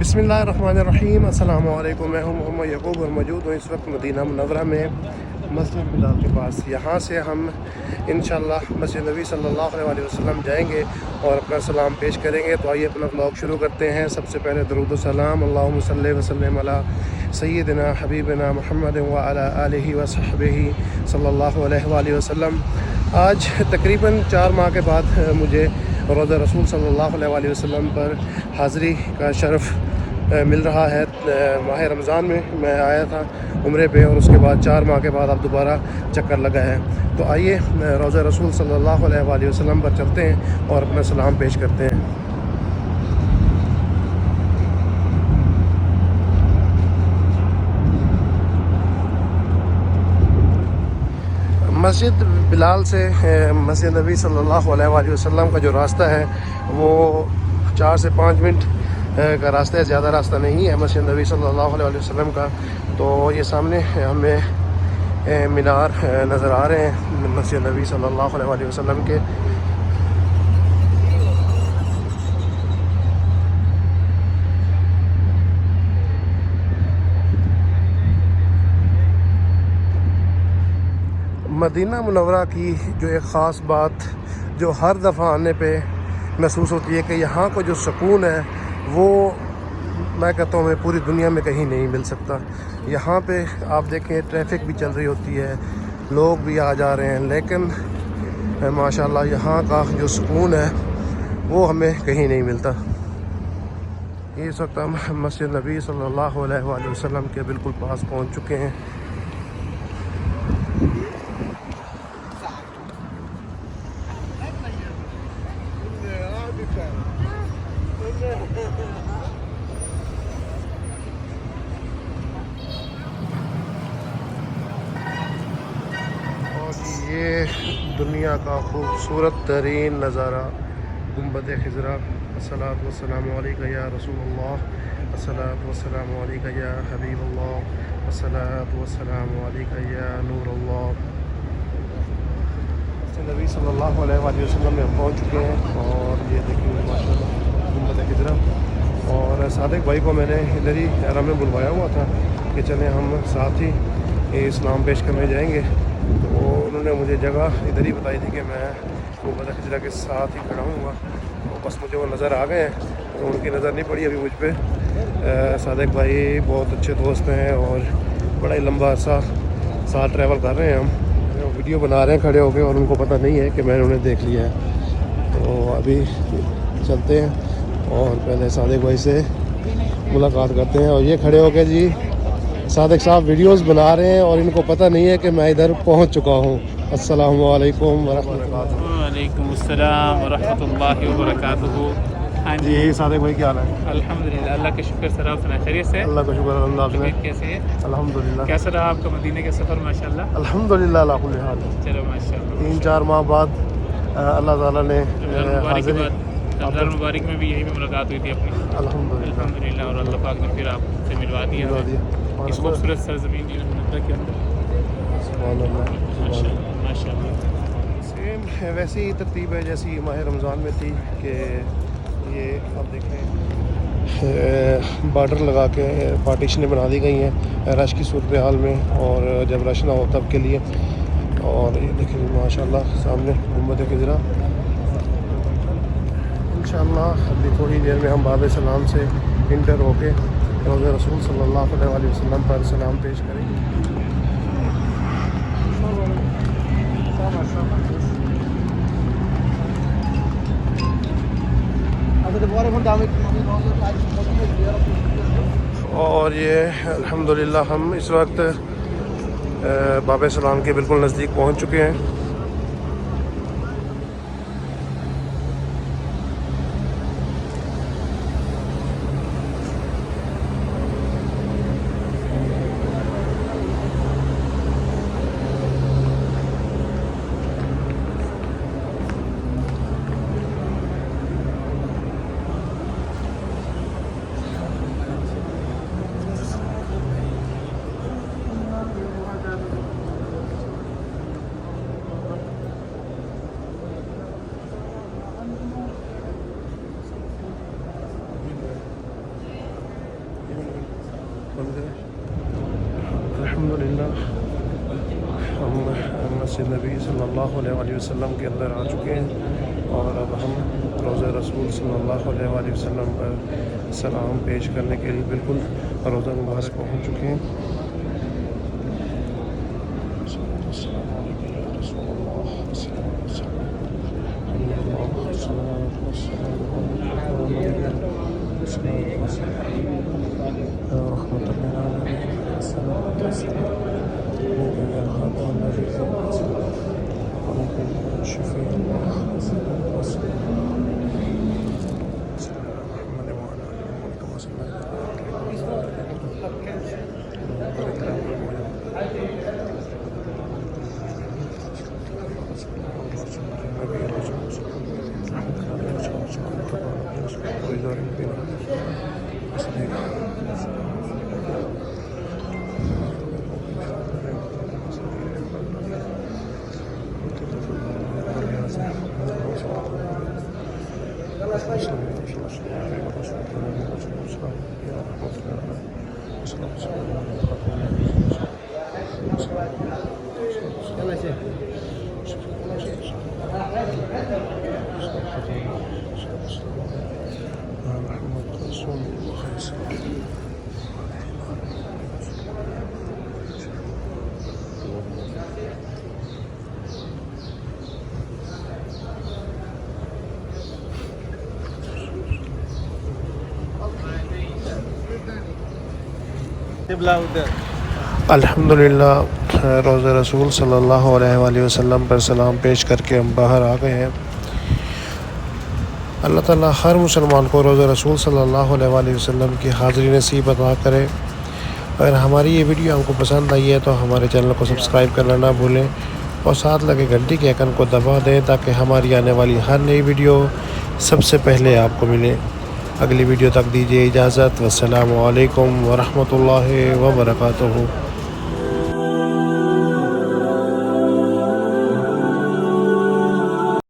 बिस्मिल्लाहिर्रहमानिर्रहीम। अस्सलाम वालेकुम। मैं हूं मोहम्मद यकूब और मौजूद हूं इस वक्त मदीना मुनव्वरा में मस्जिद बिलाल के पास। यहाँ से हम इंशाअल्लाह मस्जिद नबी सल्लल्लाहु अलैहि वसल्लम जाएंगे और अपना सलाम पेश करेंगे। तो आइए अपना व्लॉग शुरू करते हैं। सबसे पहले दरूद व सलाम अल्लाहुम्मा सल्लि व सल्लिम अला सय्यिदिना हबीबिना मुहम्मद व अला आलिहि व सहबिहि सल्लल्लाहु अलैहि वसल्लम। आज तकरीबन 4 माह के बाद मुझे रोज़ा रसूल सल्लल्लाहु अलैहि वसल्लम पर हाज़री का शरफ़ मिल रहा है। माह रमज़ान में मैं आया था उम्रे पे और उसके बाद 4 माह के बाद अब दोबारा चक्कर लगा है। तो आइए रोज़ा रसूल सल्लल्लाहु अलैहि वसल्लम पर चलते हैं और अपना सलाम पेश करते हैं। मस्जिद बिलाल से मस्जिद नबी सल्लल्लाहु अलैहि वसल्लम का जो रास्ता है वो 4 से 5 मिनट का रास्ता है, ज़्यादा रास्ता नहीं है मस्जिद नबी सल्लल्लाहु अलैहि वसल्लम का। तो ये सामने हमें मीनार नज़र आ रहे हैं मस्जिद नबी सल्लल्लाहु अलैहि वसल्लम के। मदीना मुनव्वरा की जो एक ख़ास बात जो हर दफ़ा आने पे महसूस होती है कि यहाँ को जो सुकून है वो मैं कहता हूँ मैं पूरी दुनिया में कहीं नहीं मिल सकता। यहाँ पे आप देखें ट्रैफिक भी चल रही होती है, लोग भी आ जा रहे हैं, लेकिन माशाल्लाह यहाँ का जो सुकून है वो हमें कहीं नहीं मिलता। इस वक्त हम मस्जिद नबी सल्लल्लाहु अलैहि वसल्लम के बिल्कुल पास पहुँच चुके हैं। ये दुनिया का खूबसूरत तरीन नज़ारा गुंबद खिज़रा। अस्सलातु वस्सलामु अलैका या रसूलल्लाह, अस्सलातु वस्सलामु अलैका या हबीबल्लाह, अस्सलातु वस्सलामु अलैका या नूरल्लाह। नबी सल्लल्लाहु अलैहि वसल्लम में हम पहुँच चुके हैं और ये देखेंगे माशाल्लाह गुंबद खिज़रा। और सादिक भाई को मैंने इधर ही हरम में बुलवाया हुआ था कि चलें हम साथ ही इस्लाम पेश करने जाएंगे। तो उन्होंने मुझे जगह इधर ही बताई थी कि मैं गुंबद खिज़रा के साथ ही खड़ा हूँ। तो बस मुझे वो नज़र आ गए हैं, तो उनकी नज़र नहीं पड़ी अभी मुझ पर। सादिक भाई बहुत अच्छे दोस्त हैं और बड़ा ही लंबा अर्सा साथ ट्रैवल कर रहे हैं। हम वीडियो बना रहे हैं खड़े होकर और उनको पता नहीं है कि मैंने उन्हें देख लिया है। तो अभी चलते हैं और पहले सादिक भाई से मुलाकात करते हैं। और ये खड़े होकर जी सादिक साहब वीडियोस बना रहे हैं और इनको पता नहीं है कि मैं इधर पहुंच चुका हूं। अस्सलामु अलैकुम वरहमतुल्लाह। वालेकुम अस्सलाम वरहमतुल्लाहि वबरकातुहू। हाँ जी सादिक भाई क्या हाल है? अल्हम्दुलिल्लाह, अल्लाह का शुक्र सर। आप सुना खैरियत से? अल्लाह का शुक्र अल्हम्दुलिल्लाह। कैसे है? अल्हम्दुलिल्लाह। कैसा रहा आपका मदीने का सफ़र? माशाल्लाह अल्हम्दुलिल्लाह अला कुल्ली हाल। चलो माशाल्लाह। 3-4 माह बाद अल्लाह ताला ने रमज़ान मुबारक में भी यही में मुलाकात हुई थी अपनी। अल्हम्दुलिल्लाह और अल्लाह पाक ने फिर आपसे मिलवा दिया इस खूबसूरत सरज़मीन के अंदर। माशाल्लाह। सेम वैसी ही तरतीब है जैसी माह रमज़ान में थी कि ये आप देखें बॉर्डर लगा के पार्टीशनें बना दी गई हैं रश की सूरत हाल में और जब रश ना हो तब के लिए। और ये देखें माशाल्लाह सामने गुंबद खिज़रा। इंशाअल्लाह अभी थोड़ी देर में हम बाब सलाम से इंटर होके रोज़ा रसूल सल्लल्लाहु अलैहि वसल्लम पर सलाम पेश करेंगे। और ये अल्हम्दुलिल्लाह हम इस वक्त बाब सलाम के बिल्कुल नज़दीक पहुंच चुके हैं। ہم مسجد نبی صلی اللہ علیہ وسلم کے اندر آ چکے ہیں اور اب ہم روضہ رسول صلی اللہ علیہ وسلم پر سلام پیش کرنے کے لیے بالکل روضہ مبارک پہنچ چکے ہیں. الحمدللہ روضہ رسول صلی اللہ علیہ وسلم پر سلام پیش کر کے ہم باہر آ گئے ہیں. اللہ تعالیٰ ہر مسلمان کو روضہ رسول صلی اللہ علیہ وسلم کی حاضری نصیب عطا کرے. اگر ہماری یہ ویڈیو آپ کو پسند آئی ہے تو ہمارے چینل کو سبسکرائب کرنا نہ بھولیں اور ساتھ لگے گھنٹی کے آئیکن کو دبا دیں تاکہ ہماری آنے والی ہر نئی ویڈیو سب سے پہلے آپ کو ملے. اگلی ویڈیو تک دیجیے اجازت. والسلام علیکم ورحمۃ اللہ وبرکاتہ.